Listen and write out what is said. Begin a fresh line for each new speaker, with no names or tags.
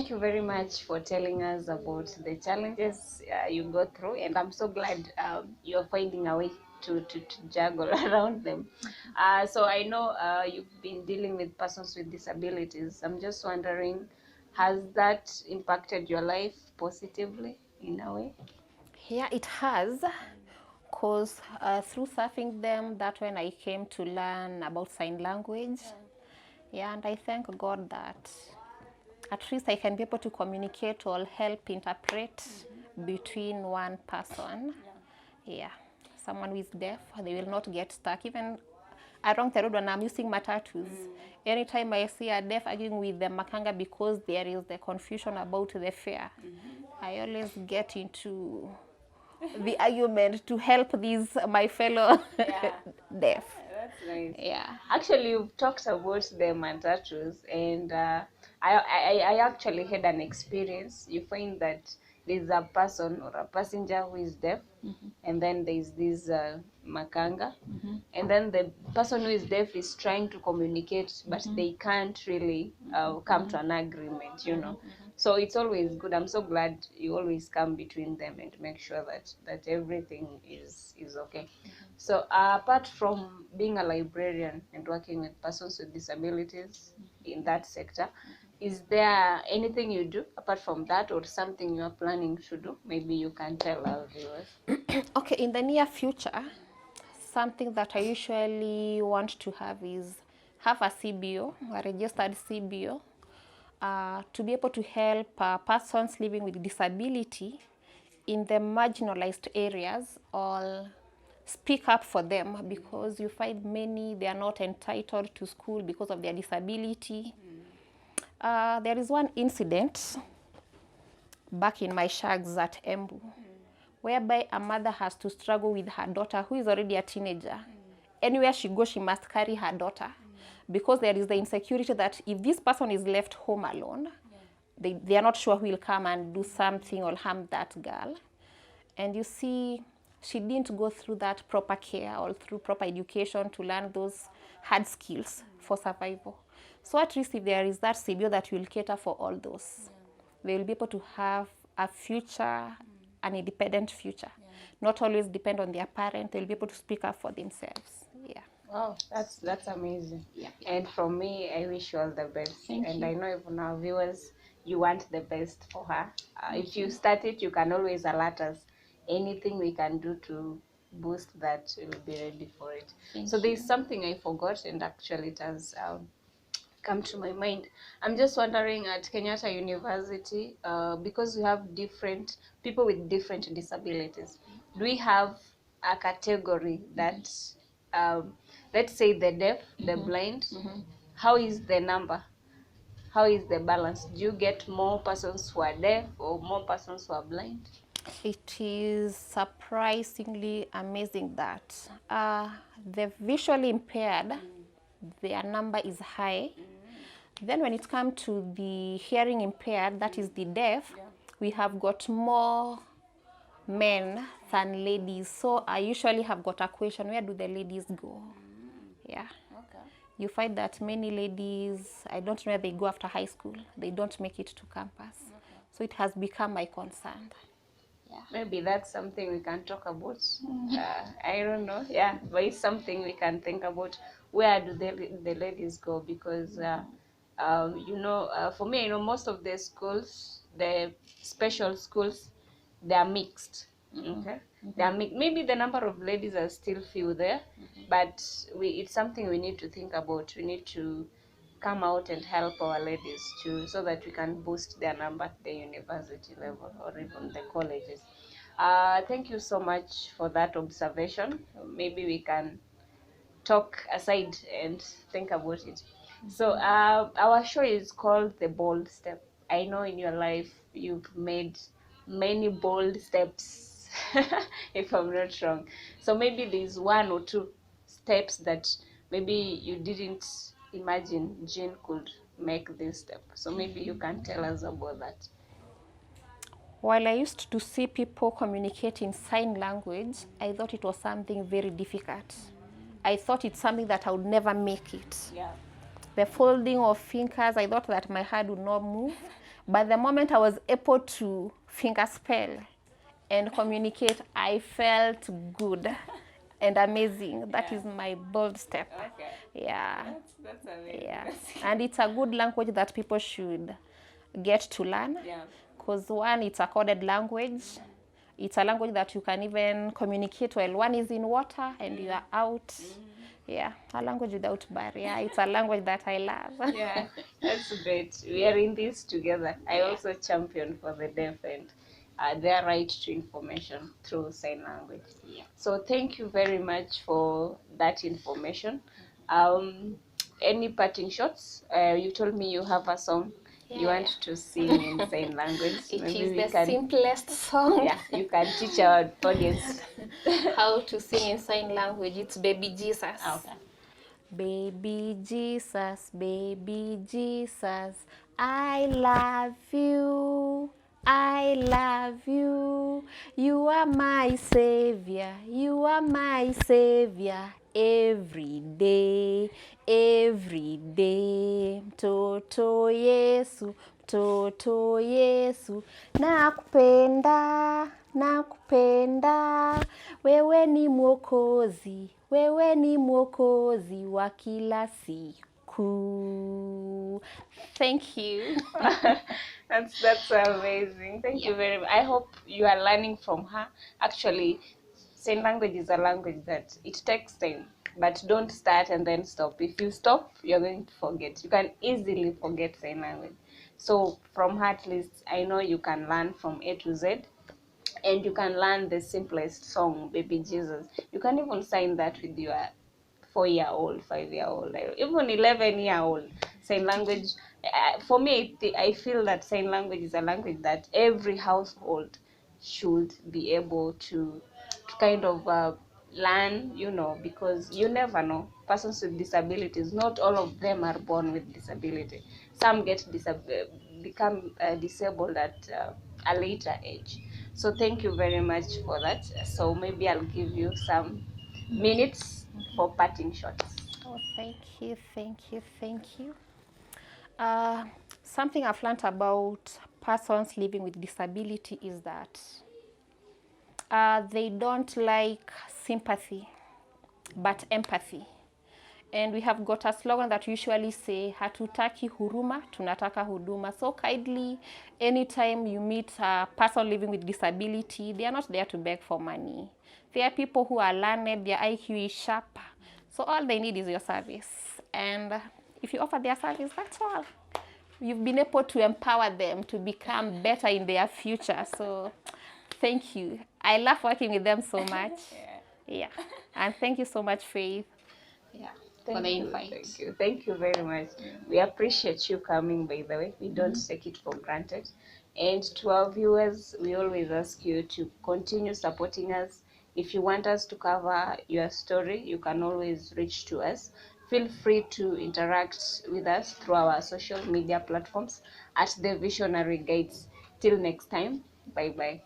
thank you very much for telling us about the challenges you go through, and I'm so glad you're finding a way to juggle around them. So I know you've been dealing with persons with disabilities. I'm just wondering, has that impacted your life positively in a way?
Yeah, it has, because through surfing them, that's when I came to learn about sign language. Yeah, and I thank God that at least I can be able to communicate or help interpret between one person. Yeah, someone who is deaf, they will not get stuck. Even along the road when I'm using matatus, anytime I see a deaf arguing with the makanga because there is the confusion about the fare, I always get into the argument to help these my fellow deaf.
That's nice.
Yeah.
Actually, you've talked about the matatus, and I actually had an experience. You find that there's a person or a passenger who is deaf, and then there's this makanga, and then the person who is deaf is trying to communicate, but they can't really come to an agreement, you know. So it's always good. I'm so glad you always come between them and make sure that everything is okay. So apart from being a librarian and working with persons with disabilities in that sector, is there anything you do apart from that, or something you are planning to do? Maybe you can tell our viewers.
Okay, in the near future, something that I usually want to have is have a CBO, a registered CBO, to be able to help persons living with disability in the marginalized areas or speak up for them, because you find many, they are not entitled to school because of their disability. There is one incident back in my shags at Embu, whereby a mother has to struggle with her daughter who is already a teenager. Anywhere she goes, she must carry her daughter, because there is the insecurity that if this person is left home alone, they are not sure who will come and do something or harm that girl. And you see, she didn't go through that proper care or through proper education to learn those hard skills for survival. So at least if there is that CBO that will cater for all those, they will be able to have a future, an independent future. Not always depend on their parent. They'll be able to speak up for themselves. Yeah.
Wow, that's amazing. Yeah. And from me, I wish you all the best. Thank you. I know even our viewers, you want the best for her. If you start it, you can always alert us. Anything we can do to boost that, we'll be ready for it. So there's something I forgot, and actually it has come to my mind. I'm just wondering, at Kenyatta University, because we have different people with different disabilities, do we have a category that, let's say the deaf, the blind, how is the number? How is the balance? Do you get more persons who are deaf or more persons who are blind?
It is surprisingly amazing that the visually impaired, their number is high. Then when it comes to the hearing impaired, that is the deaf, we have got more men than ladies. So I usually have got a question, where do the ladies go? Yeah.
Okay.
You find that many ladies, I don't know where they go after high school. They don't make it to campus. So it has become my concern.
Yeah. Maybe that's something we can talk about. I don't know. Yeah, but it's something we can think about. Where do the ladies go? Because, for me, most of the schools, the special schools, they are mixed. Okay, they are maybe the number of ladies are still few there, but it's something we need to think about. We need to come out and help our ladies too, so that we can boost their number at the university level or even the colleges. Thank you so much for that observation. Maybe we can talk aside and think about it. So our show is called The Bold Step. I know in your life you've made many bold steps, if I'm not wrong. So maybe there's one or two steps that maybe you didn't imagine Jean could make this step. So maybe you can tell us about that.
While I used to see people communicate in sign language, I thought it was something very difficult. I thought it's something that I would never make it.
Yeah.
The folding of fingers, I thought that my hand would not move. But the moment I was able to finger spell and communicate, I felt good and amazing. That is my bold step.
Okay.
Yeah.
That's amazing.
Yeah. And it's a good language that people should get to learn.
Yeah.
Because one, it's a coded language. It's a language that you can even communicate while one is in water and you are out. Yeah, a language without barrier. It's a language that I love.
Yeah, that's great. We are in this together. I also champion for the deaf and their right to information through sign language.
Yeah.
So thank you very much for that information. Any parting shots? You told me you have a song you want to sing in sign language.
It
Maybe
is
we
the
can,
simplest song.
yeah, you can teach our audience.
How to sing in sign language. It's Baby Jesus.
Okay.
Baby Jesus, I love you. I love you. You are my savior. You are my savior. Every day, every day. Mtoto Yesu, mtoto Yesu. Nakupenda, nakupenda. Wewe ni mwokozi. Wewe ni mwokozi wa kila siku. Thank you.
That's amazing. Thank you very much. I hope you are learning from her. Actually, sign language is a language that it takes time, but don't start and then stop. If you stop, you're going to forget. You can easily forget sign language. So from her, at least, I know you can learn from A to Z. And you can learn the simplest song, Baby Jesus. You can even sign that with your 4-year-old, 5-year-old, even 11-year-old. Sign language, for me, I feel that sign language is a language that every household should be able to kind of learn, you know, because you never know. Persons with disabilities, not all of them are born with disability. Some become disabled at a later age. So thank you very much for that. So maybe I'll give you some minutes for parting shots.
Oh, thank you, thank you, thank you. Something I've learned about persons living with disability is that they don't like sympathy, but empathy. And we have got a slogan that usually say, hatutaki huruma, tunataka huduma. So kindly, anytime you meet a person living with disability, they are not there to beg for money. They are people who are learned, their IQ is sharp. So all they need is your service. And if you offer their service, that's all. You've been able to empower them to become better in their future. So thank you. I love working with them so much. Yeah. And thank you so much, Faith. Yeah. For the invite.
Thank you very much. We appreciate you coming, by the way. We don't take it for granted. And to our viewers, we always ask you to continue supporting us. If you want us to cover your story, you can always reach to us. Feel free to interact with us through our social media platforms at The Visionary Guides. Till next time, bye-bye.